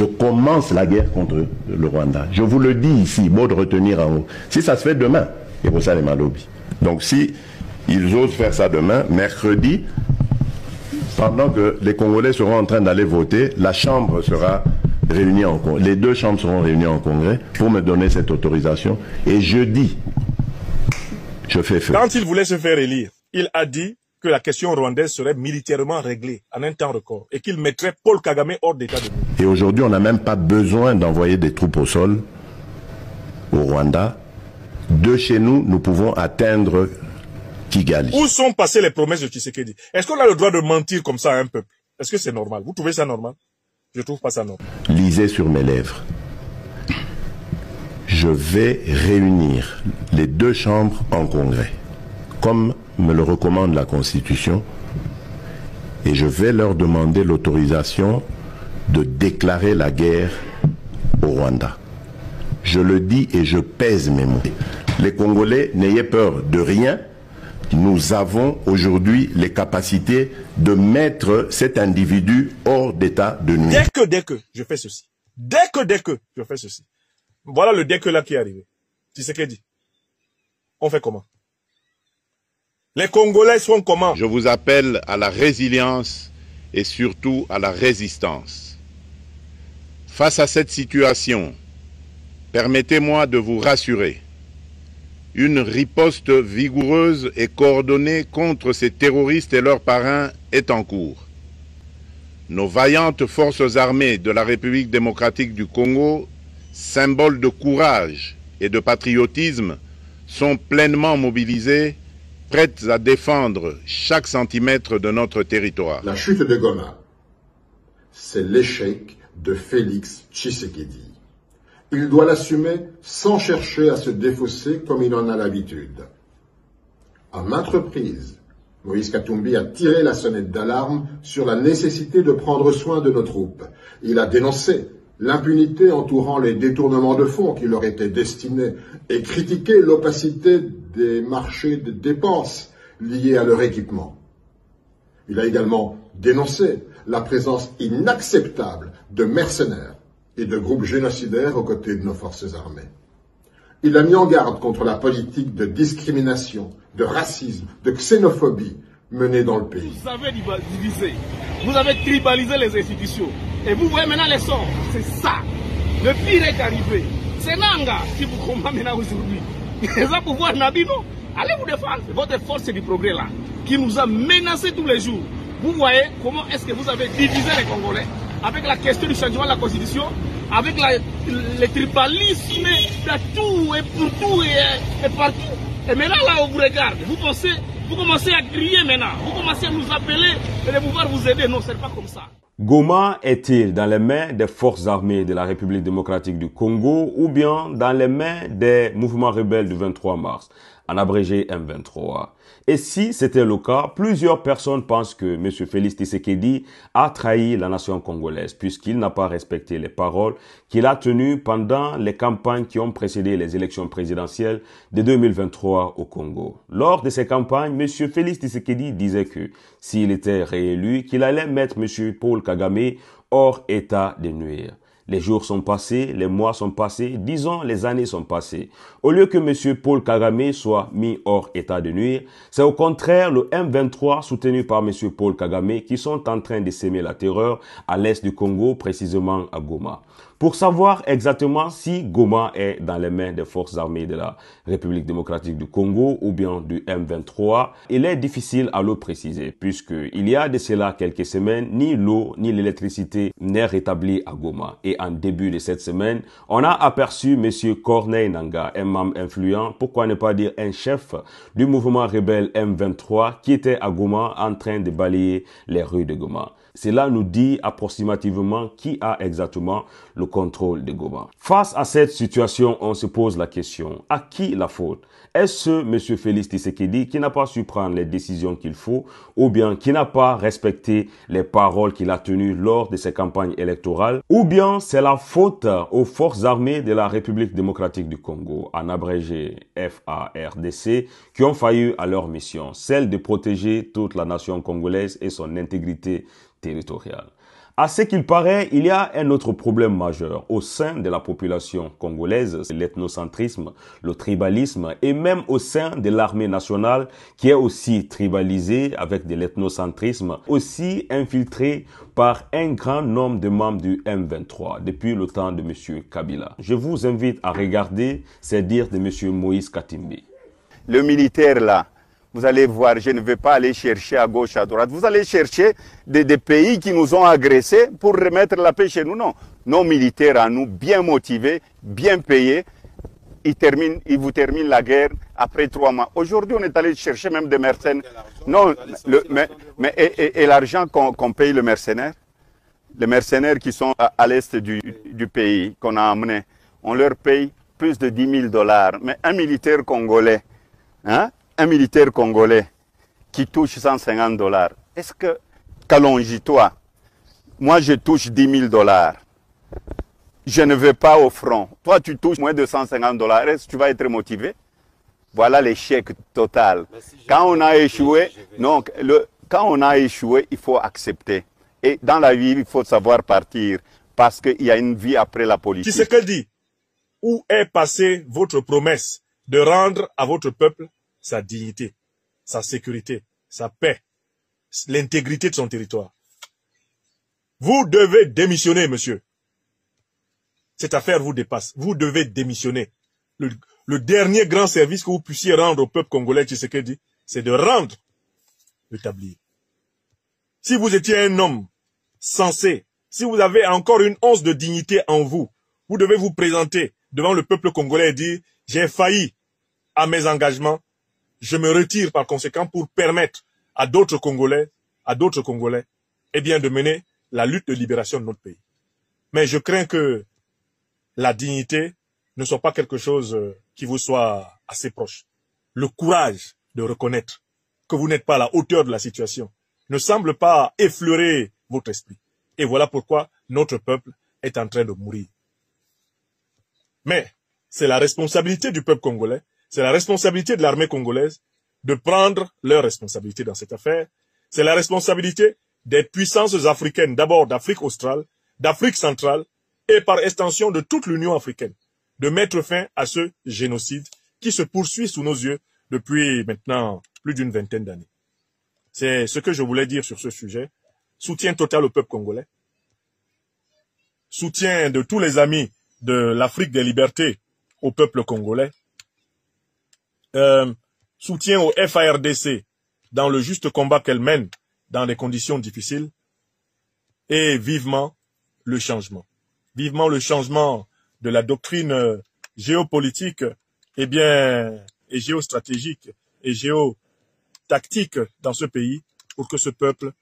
je commence la guerre contre le Rwanda. Je vous le dis ici, mot de retenir en haut. Si ça se fait demain, et pour ça les Malobi. Donc si ils osent faire ça demain, mercredi, pendant que les Congolais seront en train d'aller voter, la Chambre sera réunie en congrès. Les deux chambres seront réunies en congrès pour me donner cette autorisation. Et jeudi, je fais feu. Quand il voulait se faire élire, il a dit que la question rwandaise serait militairement réglée en un temps record et qu'il mettrait Paul Kagame hors d'état de nuire. Et aujourd'hui, on n'a même pas besoin d'envoyer des troupes au sol au Rwanda. De chez nous, nous pouvons atteindre Kigali. Où sont passées les promesses de Tshisekedi? Est-ce qu'on a le droit de mentir comme ça à un peuple? Est-ce que c'est normal? Vous trouvez ça normal? Je ne trouve pas ça normal. Lisez sur mes lèvres. Je vais réunir les deux chambres en congrès, comme me le recommande la Constitution, et je vais leur demander l'autorisation de déclarer la guerre au Rwanda. Je le dis et je pèse mes mots. Les Congolais, n'ayez peur de rien. Nous avons aujourd'hui les capacités de mettre cet individu hors d'état de nuire. Dès que je fais ceci, dès que je fais ceci, voilà le dès que là qui est arrivé. Tshisekedi, on fait comment? Les Congolais sont comment? Je vous appelle à la résilience et surtout à la résistance. Face à cette situation, permettez-moi de vous rassurer. Une riposte vigoureuse et coordonnée contre ces terroristes et leurs parrains est en cours. Nos vaillantes forces armées de la République démocratique du Congo, symboles de courage et de patriotisme, sont pleinement mobilisées, prêtes à défendre chaque centimètre de notre territoire. La chute de Goma, c'est l'échec de Félix Tshisekedi. Il doit l'assumer sans chercher à se défausser comme il en a l'habitude. À maintes reprises, Moïse Katumbi a tiré la sonnette d'alarme sur la nécessité de prendre soin de nos troupes. Il a dénoncé l'impunité entourant les détournements de fonds qui leur étaient destinés et critiqué l'opacité des marchés de dépenses liés à leur équipement. Il a également dénoncé la présence inacceptable de mercenaires et de groupes génocidaires aux côtés de nos forces armées. Il a mis en garde contre la politique de discrimination, de racisme, de xénophobie menée dans le pays. Vous avez divisé, vous avez tribalisé les institutions. Et vous voyez maintenant les sorts, c'est ça. Le pire est arrivé. C'est Nanga qui vous combat maintenant aujourd'hui. Les pouvoirs Nabino, allez vous défendre. Votre force du progrès là, qui nous a menacés tous les jours. Vous voyez comment est-ce que vous avez divisé les Congolais avec la question du changement de la Constitution, avec le tribalisme de tout et pour tout et partout. Et maintenant là, on vous regarde. Vous commencez à crier maintenant. Vous commencez à nous appeler et de pouvoir vous aider. Non, ce n'est pas comme ça. Goma est-il dans les mains des forces armées de la République démocratique du Congo ou bien dans les mains des mouvements rebelles du 23 mars, en abrégé M23? Et si c'était le cas, plusieurs personnes pensent que M. Félix Tshisekedi a trahi la nation congolaise puisqu'il n'a pas respecté les paroles qu'il a tenues pendant les campagnes qui ont précédé les élections présidentielles de 2023 au Congo. Lors de ces campagnes, M. Félix Tshisekedi disait que s'il était réélu, qu'il allait mettre M. Paul Kagame hors état de nuire. Les jours sont passés, les mois sont passés, disons les années sont passées. Au lieu que M. Paul Kagame soit mis hors état de nuire, c'est au contraire le M23 soutenu par M. Paul Kagame qui sont en train de s'aimer la terreur à l'est du Congo, précisément à Goma. Pour savoir exactement si Goma est dans les mains des forces armées de la République démocratique du Congo ou bien du M23, il est difficile à le préciser puisqu'il y a de cela quelques semaines, ni l'eau ni l'électricité n'est rétablie à Goma. Et en début de cette semaine, on a aperçu M. Corneille Nangaa, un membre influent, pourquoi ne pas dire un chef du mouvement rebelle M23 qui était à Goma en train de balayer les rues de Goma. Cela nous dit approximativement qui a exactement le contrôle de Goma. Face à cette situation, on se pose la question, à qui la faute? Est-ce M. Félix Tshisekedi qui n'a pas su prendre les décisions qu'il faut ou bien qui n'a pas respecté les paroles qu'il a tenues lors de ses campagnes électorales ou bien c'est la faute aux forces armées de la République démocratique du Congo, en abrégé FARDC, qui ont failli à leur mission, celle de protéger toute la nation congolaise et son intégrité territoriale. À ce qu'il paraît, il y a un autre problème majeur au sein de la population congolaise, c'est l'ethnocentrisme, le tribalisme et même au sein de l'armée nationale qui est aussi tribalisée avec de l'ethnocentrisme, aussi infiltrée par un grand nombre de membres du M23 depuis le temps de M. Kabila. Je vous invite à regarder ces dires de M. Moïse Katimbe. Le militaire là, vous allez voir, je ne vais pas aller chercher à gauche, à droite. Vous allez chercher des pays qui nous ont agressés pour remettre la paix chez nous. Non, nos militaires à nous, bien motivés, bien payés, ils vous terminent la guerre après 3 mois. Aujourd'hui, on est allé chercher même des mercenaires. Non, et l'argent qu'on paye le mercenaire, les mercenaires qui sont à l'est du pays, qu'on a amenés, on leur paye plus de 10 000 $. Mais un militaire congolais, hein? Un militaire congolais qui touche 150 $, est-ce que, Kalonji-toi, moi je touche 10 000 $, je ne vais pas au front, toi tu touches moins de 150 $, est-ce que tu vas être motivé? Voilà l'échec total. Quand on a échoué, quand on a échoué, il faut accepter. Et dans la vie, il faut savoir partir, parce qu'il y a une vie après la politique. Tshisekedi, où est passée votre promesse de rendre à votre peuple sa dignité, sa sécurité, sa paix, l'intégrité de son territoire? Vous devez démissionner, monsieur. Cette affaire vous dépasse. Vous devez démissionner. Le dernier grand service que vous puissiez rendre au peuple congolais, Tshisekedi, c'est de rendre le tablier. Si vous étiez un homme sensé, si vous avez encore une once de dignité en vous, vous devez vous présenter devant le peuple congolais et dire « J'ai failli à mes engagements, je me retire par conséquent pour permettre à d'autres Congolais, eh bien, de mener la lutte de libération de notre pays. » Mais je crains que la dignité ne soit pas quelque chose qui vous soit assez proche. Le courage de reconnaître que vous n'êtes pas à la hauteur de la situation ne semble pas effleurer votre esprit. Et voilà pourquoi notre peuple est en train de mourir. Mais c'est la responsabilité du peuple congolais, c'est la responsabilité de l'armée congolaise de prendre leurs responsabilités dans cette affaire. C'est la responsabilité des puissances africaines, d'abord d'Afrique australe, d'Afrique centrale et par extension de toute l'Union africaine, de mettre fin à ce génocide qui se poursuit sous nos yeux depuis maintenant plus d'une vingtaine d'années. C'est ce que je voulais dire sur ce sujet. Soutien total au peuple congolais. Soutien de tous les amis de l'Afrique des libertés au peuple congolais. Soutien au FARDC dans le juste combat qu'elle mène dans des conditions difficiles. Et vivement le changement. Vivement le changement de la doctrine géopolitique et géostratégique et géotactique dans ce pays pour que ce peuple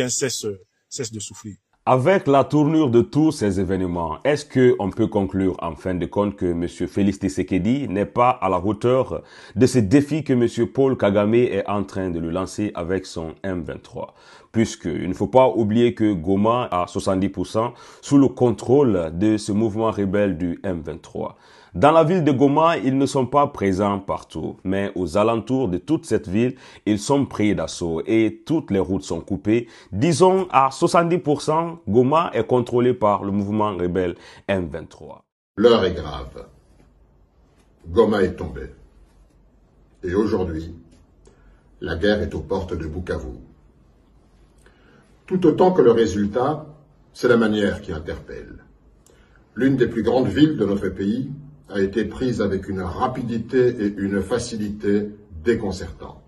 cesse de souffrir. Avec la tournure de tous ces événements, est-ce qu'on peut conclure en fin de compte que M. Félix Tshisekedi n'est pas à la hauteur de ce défi que M. Paul Kagame est en train de lui lancer avec son M23? Puisqu'il ne faut pas oublier que Goma a 70% sous le contrôle de ce mouvement rebelle du M23. Dans la ville de Goma, ils ne sont pas présents partout, mais aux alentours de toute cette ville, ils sont pris d'assaut et toutes les routes sont coupées. Disons à 70%, Goma est contrôlé par le mouvement rebelle M23. L'heure est grave. Goma est tombé. Et aujourd'hui, la guerre est aux portes de Bukavu. Tout autant que le résultat, c'est la manière qui interpelle. L'une des plus grandes villes de notre pays a été prise avec une rapidité et une facilité déconcertantes.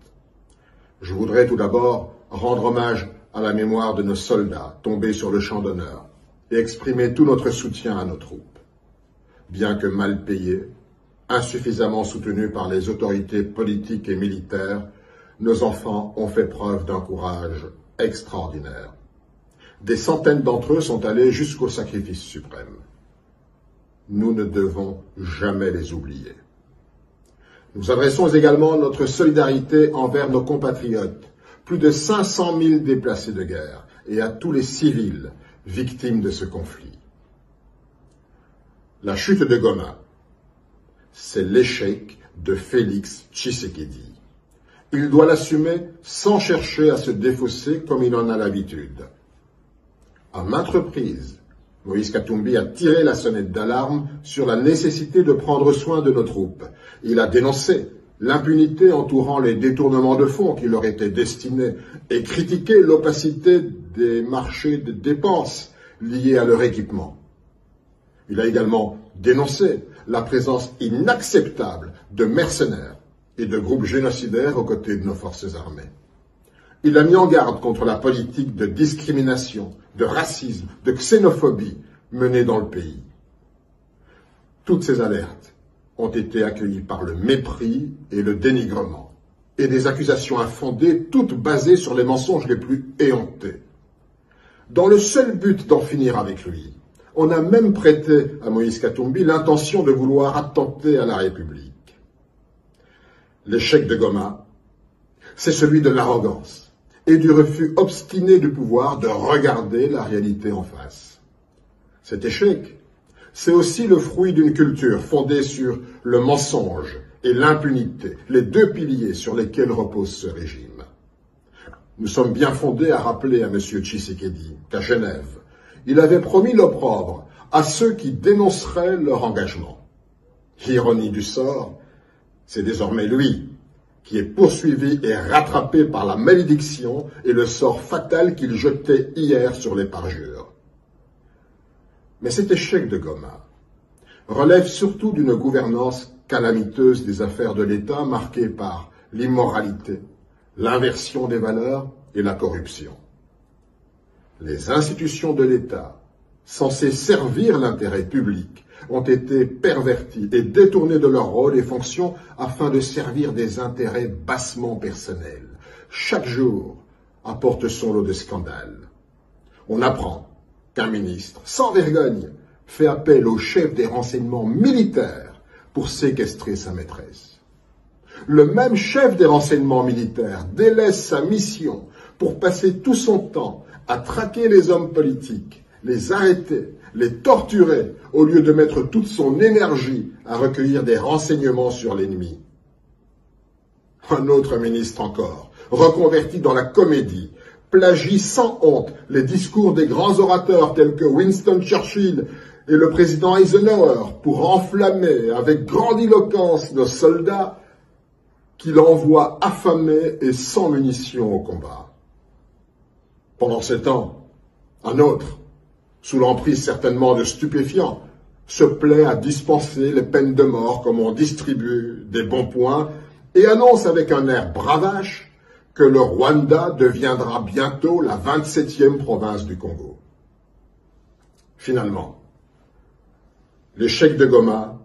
Je voudrais tout d'abord rendre hommage à la mémoire de nos soldats tombés sur le champ d'honneur et exprimer tout notre soutien à nos troupes. Bien que mal payés, insuffisamment soutenus par les autorités politiques et militaires, nos enfants ont fait preuve d'un courage extraordinaire. Des centaines d'entre eux sont allés jusqu'au sacrifice suprême. Nous ne devons jamais les oublier. Nous adressons également notre solidarité envers nos compatriotes, plus de 500 000 déplacés de guerre, et à tous les civils victimes de ce conflit. La chute de Goma, c'est l'échec de Félix Tshisekedi. Il doit l'assumer sans chercher à se défausser comme il en a l'habitude. À maintes reprises, Moïse Katumbi a tiré la sonnette d'alarme sur la nécessité de prendre soin de nos troupes. Il a dénoncé l'impunité entourant les détournements de fonds qui leur étaient destinés et critiqué l'opacité des marchés de dépenses liés à leur équipement. Il a également dénoncé la présence inacceptable de mercenaires et de groupes génocidaires aux côtés de nos forces armées. Il a mis en garde contre la politique de discrimination, de racisme, de xénophobie menée dans le pays. Toutes ces alertes ont été accueillies par le mépris et le dénigrement, et des accusations infondées, toutes basées sur les mensonges les plus éhontés. Dans le seul but d'en finir avec lui, on a même prêté à Moïse Katumbi l'intention de vouloir attenter à la République. L'échec de Goma, c'est celui de l'arrogance et du refus obstiné du pouvoir de regarder la réalité en face. Cet échec, c'est aussi le fruit d'une culture fondée sur le mensonge et l'impunité, les deux piliers sur lesquels repose ce régime. Nous sommes bien fondés à rappeler à M. Tshisekedi qu'à Genève, il avait promis l'opprobre à ceux qui dénonceraient leur engagement. Ironie du sort, c'est désormais lui qui est poursuivi et rattrapé par la malédiction et le sort fatal qu'il jetait hier sur les parjures. Mais cet échec de Goma relève surtout d'une gouvernance calamiteuse des affaires de l'État marquée par l'immoralité, l'inversion des valeurs et la corruption. Les institutions de l'État, censées servir l'intérêt public, ont été pervertis et détournés de leur rôle et fonctions afin de servir des intérêts bassement personnels. Chaque jour apporte son lot de scandales. On apprend qu'un ministre, sans vergogne, fait appel au chef des renseignements militaires pour séquestrer sa maîtresse. Le même chef des renseignements militaires délaisse sa mission pour passer tout son temps à traquer les hommes politiques, les arrêter, les torturer, au lieu de mettre toute son énergie à recueillir des renseignements sur l'ennemi. Un autre ministre encore, reconverti dans la comédie, plagie sans honte les discours des grands orateurs tels que Winston Churchill et le président Eisenhower pour enflammer avec grandiloquence nos soldats qu'il envoie affamés et sans munitions au combat. Pendant ce temps, un autre, sous l'emprise certainement de stupéfiants, se plaît à dispenser les peines de mort comme on distribue des bons points et annonce avec un air bravache que le Rwanda deviendra bientôt la 27e province du Congo. Finalement, l'échec de Goma,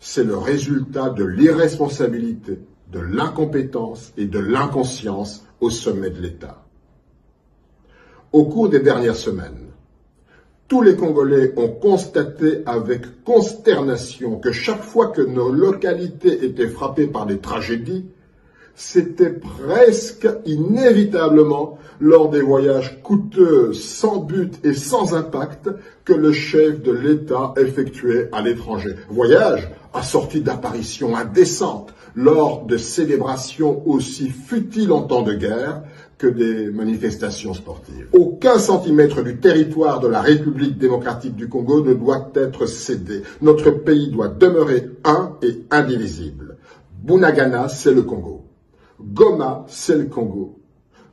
c'est le résultat de l'irresponsabilité, de l'incompétence et de l'inconscience au sommet de l'État. Au cours des dernières semaines, tous les Congolais ont constaté avec consternation que chaque fois que nos localités étaient frappées par des tragédies, c'était presque inévitablement lors des voyages coûteux, sans but et sans impact que le chef de l'État effectuait à l'étranger. Voyages assortis d'apparitions indécentes lors de célébrations aussi futiles en temps de guerre que des manifestations sportives. Aucun centimètre du territoire de la République démocratique du Congo ne doit être cédé. Notre pays doit demeurer un et indivisible. Bunagana, c'est le Congo. Goma, c'est le Congo.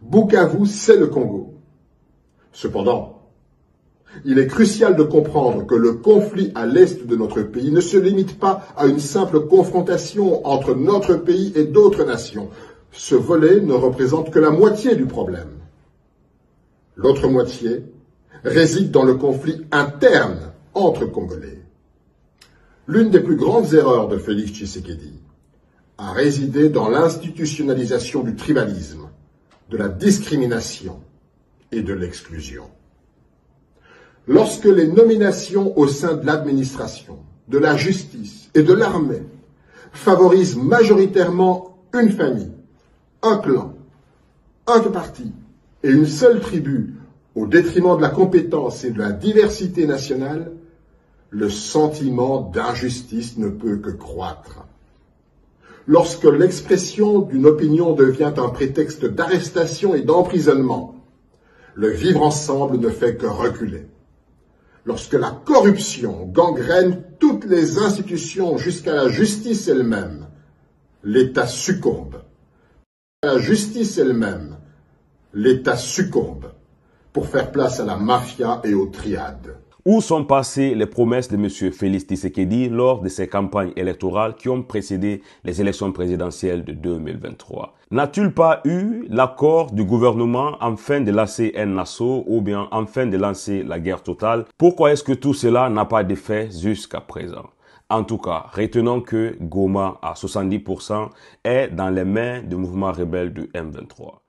Bukavu, c'est le Congo. Cependant, il est crucial de comprendre que le conflit à l'est de notre pays ne se limite pas à une simple confrontation entre notre pays et d'autres nations. Ce volet ne représente que la moitié du problème. L'autre moitié réside dans le conflit interne entre Congolais. L'une des plus grandes erreurs de Félix Tshisekedi a résidé dans l'institutionnalisation du tribalisme, de la discrimination et de l'exclusion. Lorsque les nominations au sein de l'administration, de la justice et de l'armée favorisent majoritairement une famille, un clan, un parti et une seule tribu au détriment de la compétence et de la diversité nationale, le sentiment d'injustice ne peut que croître. Lorsque l'expression d'une opinion devient un prétexte d'arrestation et d'emprisonnement, le vivre ensemble ne fait que reculer. Lorsque la corruption gangrène toutes les institutions jusqu'à la justice elle-même, l'État succombe. À la justice elle-même, l'État succombe pour faire place à la mafia et aux triades. Où sont passées les promesses de M. Félix Tshisekedi lors de ces campagnes électorales qui ont précédé les élections présidentielles de 2023? N'a-t-il pas eu l'accord du gouvernement afin de lancer un assaut ou bien afin de lancer la guerre totale? Pourquoi est-ce que tout cela n'a pas d'effet jusqu'à présent? En tout cas, retenons que Goma à 70% est dans les mains du mouvement rebelle du M23.